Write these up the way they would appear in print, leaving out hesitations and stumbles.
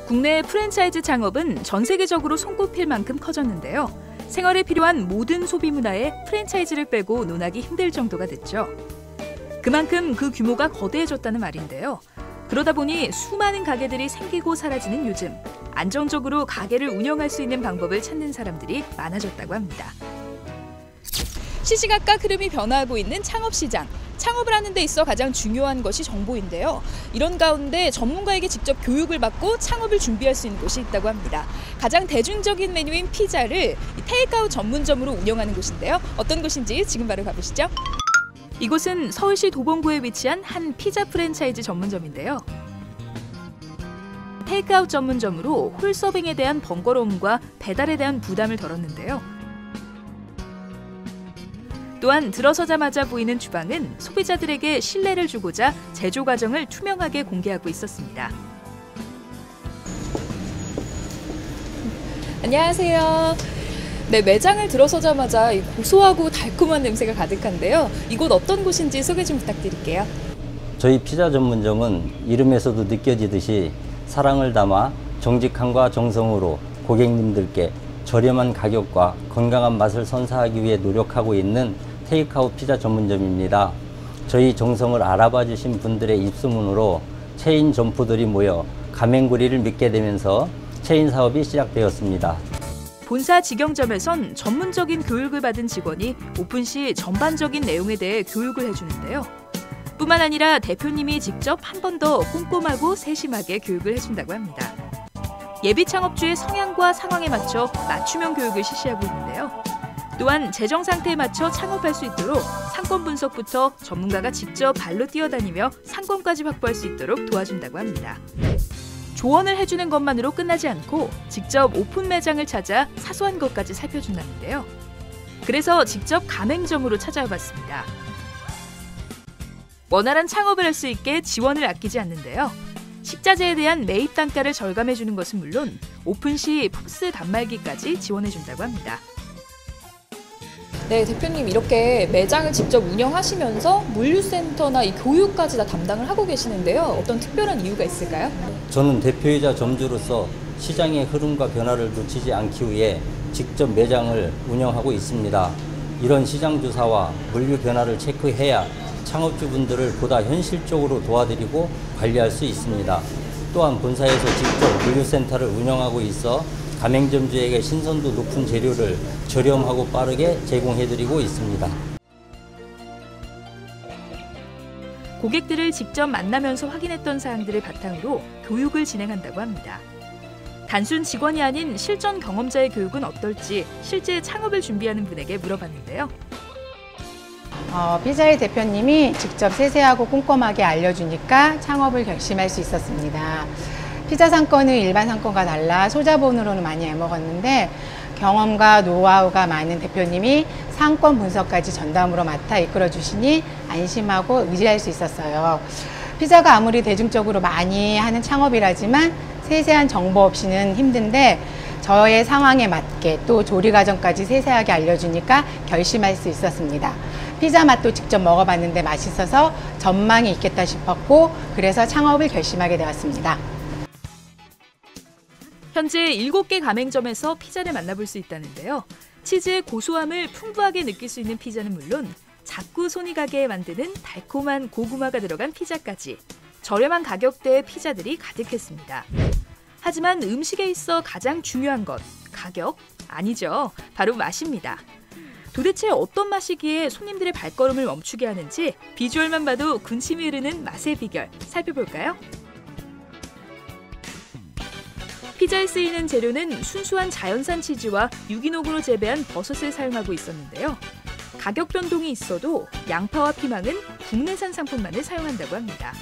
국내 프랜차이즈 창업은 전 세계적으로 손꼽힐 만큼 커졌는데요. 생활에 필요한 모든 소비 문화에 프랜차이즈를 빼고 논하기 힘들 정도가 됐죠. 그만큼 그 규모가 거대해졌다는 말인데요. 그러다 보니 수많은 가게들이 생기고 사라지는 요즘, 안정적으로 가게를 운영할 수 있는 방법을 찾는 사람들이 많아졌다고 합니다. 시시각각 흐름이 변화하고 있는 창업시장. 창업을 하는 데 있어 가장 중요한 것이 정보인데요. 이런 가운데 전문가에게 직접 교육을 받고 창업을 준비할 수 있는 곳이 있다고 합니다. 가장 대중적인 메뉴인 피자를 테이크아웃 전문점으로 운영하는 곳인데요. 어떤 곳인지 지금 바로 가보시죠. 이곳은 서울시 도봉구에 위치한 한 피자 프랜차이즈 전문점인데요. 테이크아웃 전문점으로 홀서빙에 대한 번거로움과 배달에 대한 부담을 덜었는데요. 또한 들어서자마자 보이는 주방은 소비자들에게 신뢰를 주고자 제조 과정을 투명하게 공개하고 있었습니다. 안녕하세요. 네, 매장을 들어서자마자 고소하고 달콤한 냄새가 가득한데요. 이곳 어떤 곳인지 소개 좀 부탁드릴게요. 저희 피자 전문점은 이름에서도 느껴지듯이 사랑을 담아 정직함과 정성으로 고객님들께 저렴한 가격과 건강한 맛을 선사하기 위해 노력하고 있는 테이크아웃 피자 전문점입니다. 저희 정성을 알아봐 주신 분들의 입소문으로 체인 점포들이 모여 가맹구리를 믿게 되면서 체인 사업이 시작되었습니다. 본사 직영점에선 전문적인 교육을 받은 직원이 오픈 시 전반적인 내용에 대해 교육을 해주는데요. 뿐만 아니라 대표님이 직접 한 번 더 꼼꼼하고 세심하게 교육을 해준다고 합니다. 예비 창업주의 성향과 상황에 맞춰 맞춤형 교육을 실시하고 있는데요. 또한 재정 상태에 맞춰 창업할 수 있도록 상권 분석부터 전문가가 직접 발로 뛰어다니며 상권까지 확보할 수 있도록 도와준다고 합니다. 조언을 해주는 것만으로 끝나지 않고 직접 오픈 매장을 찾아 사소한 것까지 살펴준다는데요. 그래서 직접 가맹점으로 찾아와 봤습니다. 원활한 창업을 할 수 있게 지원을 아끼지 않는데요. 식자재에 대한 매입 단가를 절감해주는 것은 물론 오픈 시 폼스 단말기까지 지원해준다고 합니다. 네, 대표님 이렇게 매장을 직접 운영하시면서 물류센터나 이 교육까지 다 담당을 하고 계시는데요. 어떤 특별한 이유가 있을까요? 저는 대표이자 점주로서 시장의 흐름과 변화를 놓치지 않기 위해 직접 매장을 운영하고 있습니다. 이런 시장 조사와 물류 변화를 체크해야 창업주분들을 보다 현실적으로 도와드리고 관리할 수 있습니다. 또한 본사에서 직접 물류센터를 운영하고 있어 가맹점주에게 신선도 높은 재료를 저렴하고 빠르게 제공해드리고 있습니다. 고객들을 직접 만나면서 확인했던 사항들을 바탕으로 교육을 진행한다고 합니다. 단순 직원이 아닌 실전 경험자의 교육은 어떨지 실제 창업을 준비하는 분에게 물어봤는데요. 피자의 대표님이 직접 세세하고 꼼꼼하게 알려주니까 창업을 결심할 수 있었습니다. 피자 상권은 일반 상권과 달라 소자본으로는 많이 애먹었는데 경험과 노하우가 많은 대표님이 상권 분석까지 전담으로 맡아 이끌어 주시니 안심하고 의지할 수 있었어요. 피자가 아무리 대중적으로 많이 하는 창업이라지만 세세한 정보 없이는 힘든데 저의 상황에 맞게 또 조리 과정까지 세세하게 알려주니까 결심할 수 있었습니다. 피자 맛도 직접 먹어봤는데 맛있어서 전망이 있겠다 싶었고 그래서 창업을 결심하게 되었습니다. 현재 7개 가맹점에서 피자를 만나볼 수 있다는데요. 치즈의 고소함을 풍부하게 느낄 수 있는 피자는 물론 자꾸 손이 가게 만드는 달콤한 고구마가 들어간 피자까지 저렴한 가격대의 피자들이 가득했습니다. 하지만 음식에 있어 가장 중요한 것, 가격? 아니죠. 바로 맛입니다. 도대체 어떤 맛이기에 손님들의 발걸음을 멈추게 하는지 비주얼만 봐도 군침이 흐르는 맛의 비결 살펴볼까요? 피자에 쓰이는 재료는 순수한 자연산 치즈와 유기농으로 재배한 버섯을 사용하고 있었는데요. 가격 변동이 있어도 양파와 피망은 국내산 상품만을 사용한다고 합니다.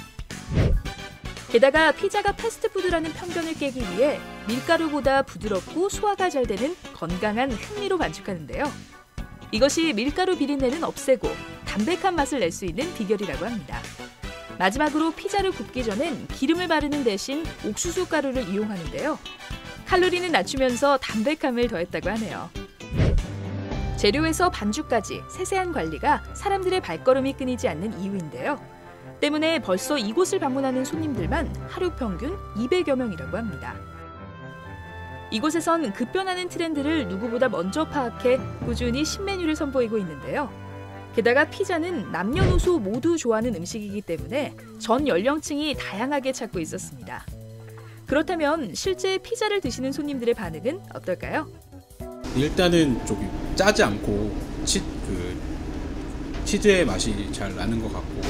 게다가 피자가 패스트푸드라는 편견을 깨기 위해 밀가루보다 부드럽고 소화가 잘 되는 건강한 흑미로 반죽하는데요. 이것이 밀가루 비린내는 없애고 담백한 맛을 낼 수 있는 비결이라고 합니다. 마지막으로 피자를 굽기 전엔 기름을 바르는 대신 옥수수 가루를 이용하는데요. 칼로리는 낮추면서 담백함을 더했다고 하네요. 재료에서 반죽까지 세세한 관리가 사람들의 발걸음이 끊이지 않는 이유인데요. 때문에 벌써 이곳을 방문하는 손님들만 하루 평균 200여 명이라고 합니다. 이곳에선 급변하는 트렌드를 누구보다 먼저 파악해 꾸준히 신메뉴를 선보이고 있는데요. 게다가 피자는 남녀노소 모두 좋아하는 음식이기 때문에 전 연령층이 다양하게 찾고 있었습니다. 그렇다면 실제 피자를 드시는 손님들의 반응은 어떨까요? 일단은 조금 짜지 않고 치즈의 맛이 잘 나는 것 같고,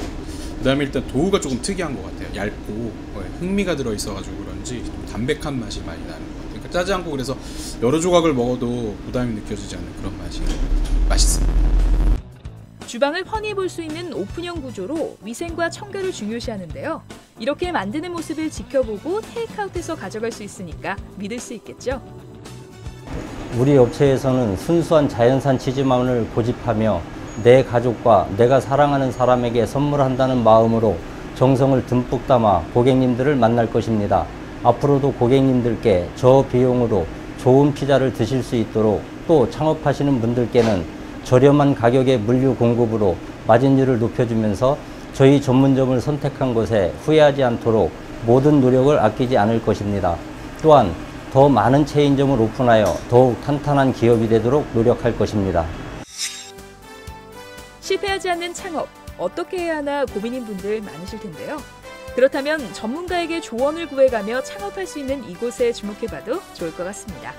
그다음에 일단 도우가 조금 특이한 것 같아요. 얇고 흑미가 들어있어가지고 그런지 좀 담백한 맛이 많이 나는 것 같아요. 그러니까 짜지 않고, 그래서 여러 조각을 먹어도 부담이 느껴지지 않는 그런 맛이 맛있습니다. 주방을 훤히 볼 수 있는 오픈형 구조로 위생과 청결을 중요시하는데요. 이렇게 만드는 모습을 지켜보고 테이크아웃해서 가져갈 수 있으니까 믿을 수 있겠죠. 우리 업체에서는 순수한 자연산 치즈만을 고집하며 내 가족과 내가 사랑하는 사람에게 선물한다는 마음으로 정성을 듬뿍 담아 고객님들을 만날 것입니다. 앞으로도 고객님들께 저비용으로 좋은 피자를 드실 수 있도록, 또 창업하시는 분들께는 저렴한 가격의 물류 공급으로 마진율을 높여주면서 저희 전문점을 선택한 것에 후회하지 않도록 모든 노력을 아끼지 않을 것입니다. 또한 더 많은 체인점을 오픈하여 더욱 탄탄한 기업이 되도록 노력할 것입니다. 실패하지 않는 창업, 어떻게 해야 하나 고민인 분들 많으실 텐데요. 그렇다면 전문가에게 조언을 구해가며 창업할 수 있는 이곳에 주목해봐도 좋을 것 같습니다.